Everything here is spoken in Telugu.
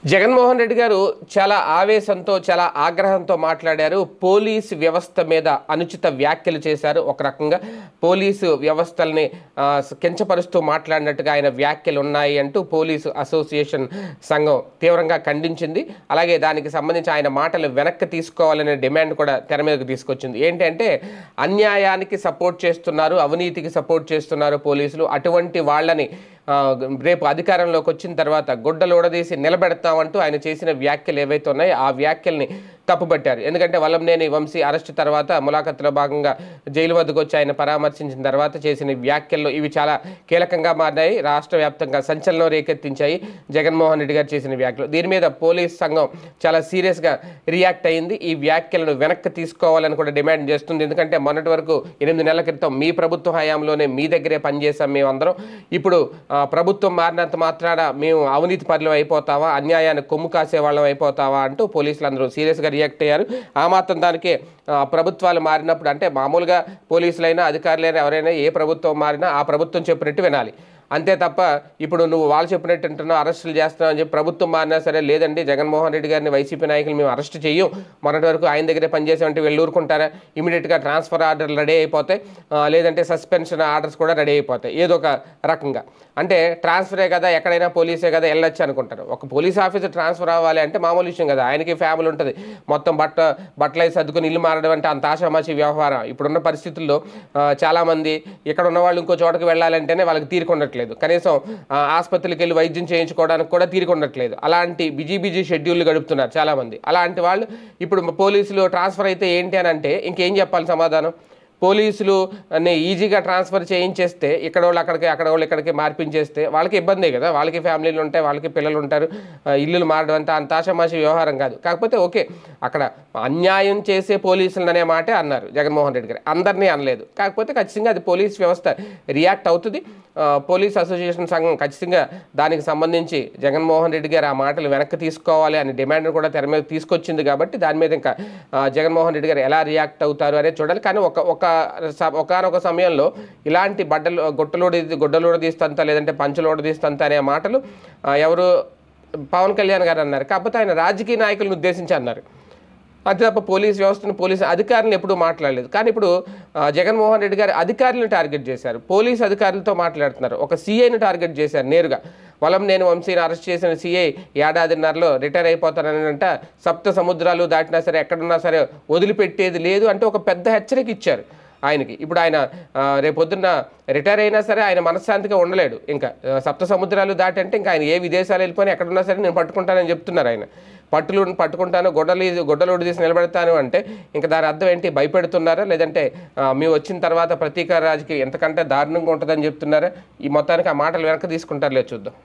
జగన్మోహన్ రెడ్డి గారు చాలా ఆవేశంతో చాలా ఆగ్రహంతో మాట్లాడారు. పోలీసు వ్యవస్థ మీద అనుచిత వ్యాఖ్యలు చేశారు. ఒక రకంగా పోలీసు వ్యవస్థల్ని కించపరుస్తూ మాట్లాడినట్టుగా ఆయన వ్యాఖ్యలు ఉన్నాయి అంటూ పోలీసు అసోసియేషన్ సంఘం తీవ్రంగా ఖండించింది. అలాగే దానికి సంబంధించి ఆయన మాటలు వెనక్కి తీసుకోవాలనే డిమాండ్ కూడా తెర మీదకు తీసుకొచ్చింది. ఏంటంటే అన్యాయానికి సపోర్ట్ చేస్తున్నారు, అవినీతికి సపోర్ట్ చేస్తున్నారు పోలీసులు. అటువంటి వాళ్ళని రేపు అధికారంలోకి వచ్చిన తర్వాత గుడ్డలోడదీసి నిలబెడతామంటూ ఆయన చేసిన వ్యాఖ్యలు ఏవైతే ఉన్నాయో ఆ వ్యాఖ్యల్ని తప్పుపట్టారు. ఎందుకంటే వల్లంనేని వంశీ అరెస్టు తర్వాత ములాఖత్తులో భాగంగా జైలు వద్దకు వచ్చి ఆయన పరామర్శించిన తర్వాత చేసిన వ్యాఖ్యల్లో ఇవి చాలా కీలకంగా మారినాయి. రాష్ట్ర వ్యాప్తంగా సంచలనం రేకెత్తించాయి జగన్మోహన్ రెడ్డి గారు చేసిన వ్యాఖ్యలు. దీని మీద పోలీస్ సంఘం చాలా సీరియస్గా రియాక్ట్ అయింది. ఈ వ్యాఖ్యలను వెనక్కి తీసుకోవాలని కూడా డిమాండ్ చేస్తుంది. ఎందుకంటే మొన్నటి వరకు 8 నెలల క్రితం మీ ప్రభుత్వ హయాంలోనే మీ దగ్గరే పనిచేసాం మేమందరం, ఇప్పుడు ప్రభుత్వం మారినంత మాత్రాన మేము అవినీతి పరులం అయిపోతావా, అన్యాయాన్ని కొమ్ము కాసే వాళ్ళం అయిపోతావా అంటూ పోలీసులు అందరూ సీరియస్గా రియాక్ట్ అయ్యారు. ఆ మాత్రం దానికే ప్రభుత్వాలు మారినప్పుడు అంటే మామూలుగా పోలీసులైనా అధికారులైనా ఎవరైనా ఏ ప్రభుత్వం మారినా ఆ ప్రభుత్వం చెప్పినట్టు వినాలి. అంతే తప్ప ఇప్పుడు నువ్వు వాళ్ళు చెప్పినట్టు అంటున్నావు, అరెస్టులు చేస్తున్నావు అని చెప్పి ప్రభుత్వం మారినా సరే లేదండి జగన్మోహన్ రెడ్డి గారిని వైసీపీ నాయకులు మేము అరెస్ట్ చేయం, మొన్నటి వరకు ఆయన దగ్గరే పనిచేసామంటే వీళ్ళు ఊరుకుంటారా, ఇమీడియట్గా ట్రాన్స్ఫర్ ఆర్డర్లు రెడీ అయిపోతాయి, లేదంటే సస్పెన్షన్ ఆర్డర్స్ కూడా రెడీ అయిపోతాయి. ఏదో ఒక రకంగా అంటే ట్రాన్స్ఫరే కదా, ఎక్కడైనా పోలీసే కదా వెళ్ళొచ్చు అనుకుంటారు. ఒక పోలీస్ ఆఫీసర్ ట్రాన్స్ఫర్ అవ్వాలి అంటే మామూలు విషయం కదా, ఆయనకి ఫ్యామిలీ ఉంటుంది, మొత్తం బట్టలు సర్దుకుని ఇల్లు మారడం అంటే అంత ఆషామాషి వ్యవహారం. ఇప్పుడున్న పరిస్థితుల్లో చాలామంది ఇక్కడ ఉన్న వాళ్ళు ఇంకో చోటకి వెళ్ళాలంటేనే వాళ్ళకి తీరుకుండట్లేదు, కనీసం ఆసుపత్రికి వెళ్ళి వైద్యం చేయించుకోవడానికి కూడా తీరుకుండట్లేదు. అలాంటి బిజీ షెడ్యూల్ గడుపుతున్నారు చాలామంది. అలాంటి వాళ్ళు ఇప్పుడు పోలీసులు ట్రాన్స్ఫర్ అయితే ఏంటి అని అంటే ఇంకేం చెప్పాలి సమాధానం? పోలీసులు ఈజీగా ట్రాన్స్ఫర్ చేయించేస్తే ఇక్కడ వాళ్ళు అక్కడికి, అక్కడ వాళ్ళు ఇక్కడికి మార్పించేస్తే వాళ్ళకి ఇబ్బందే కదా, వాళ్ళకి ఫ్యామిలీలు ఉంటాయి, వాళ్ళకి పిల్లలు ఉంటారు, ఇల్లులు మారడం అంటే అంత ఆషామాషి వ్యవహారం కాదు. కాకపోతే ఓకే, అక్కడ అన్యాయం చేసే పోలీసులు అనే మాటే అన్నారు జగన్మోహన్ రెడ్డి గారు, అందరినీ అనలేదు. కాకపోతే ఖచ్చితంగా అది పోలీస్ వ్యవస్థ రియాక్ట్ అవుతుంది. పోలీస్ అసోసియేషన్ సంఘం ఖచ్చితంగా దానికి సంబంధించి జగన్మోహన్ రెడ్డి గారు ఆ మాటలు వెనక్కి తీసుకోవాలి అనే డిమాండ్ కూడా తెర మీద తీసుకొచ్చింది. కాబట్టి దాని మీద ఇంకా జగన్మోహన్ రెడ్డి గారు ఎలా రియాక్ట్ అవుతారు అనేది చూడాలి. కానీ ఒకనొక సమయంలో ఇలాంటి గుడ్డలోడ తీస్తంత లేదంటే పంచలోడ తీస్తంత అనే మాటలు ఎవరు పవన్ కళ్యాణ్ గారు అన్నారు. కాకపోతే ఆయన రాజకీయ నాయకులను ఉద్దేశించి అన్నారు, అంతే తప్ప పోలీస్ వ్యవస్థను పోలీసు అధికారులను ఎప్పుడూ మాట్లాడలేదు. కానీ ఇప్పుడు జగన్మోహన్ రెడ్డి గారు అధికారులను టార్గెట్ చేశారు, పోలీసు అధికారులతో మాట్లాడుతున్నారు. ఒక సీఐని టార్గెట్ చేశారు నేరుగా. వల్లంనేని వంశీని అరెస్ట్ చేసిన సీఐ ఏడాదిన్నరలో రిటైర్ అయిపోతారనంట, సప్త సముద్రాలు దాటినా సరే ఎక్కడున్నా సరే వదిలిపెట్టేది లేదు అంటే ఒక పెద్ద హెచ్చరిక ఇచ్చారు ఆయనకి. ఇప్పుడు ఆయన రేపొద్దున్న రిటైర్ అయినా సరే ఆయన మనశ్శాంతిగా ఉండలేడు. ఇంకా సప్త సముద్రాలు దాటి అంటే ఇంకా ఆయన ఏ విదేశాలు వెళ్ళిపోయినా ఎక్కడున్నా సరే నేను పట్టుకుంటానని చెప్తున్నారు ఆయన. పట్టుకుంటాను, గుడ్డలోడు తీసి నిలబెడతాను అంటే ఇంకా దాని అర్థం ఏంటి? భయపెడుతున్నారా, లేదంటే మేము వచ్చిన తర్వాత ప్రతీకార రాజకీయం ఎంతకంటే దారుణంగా ఉంటుందని చెప్తున్నారా? ఈ మొత్తానికి ఆ మాటలు వెనక్కి తీసుకుంటారులే, చూద్దాం.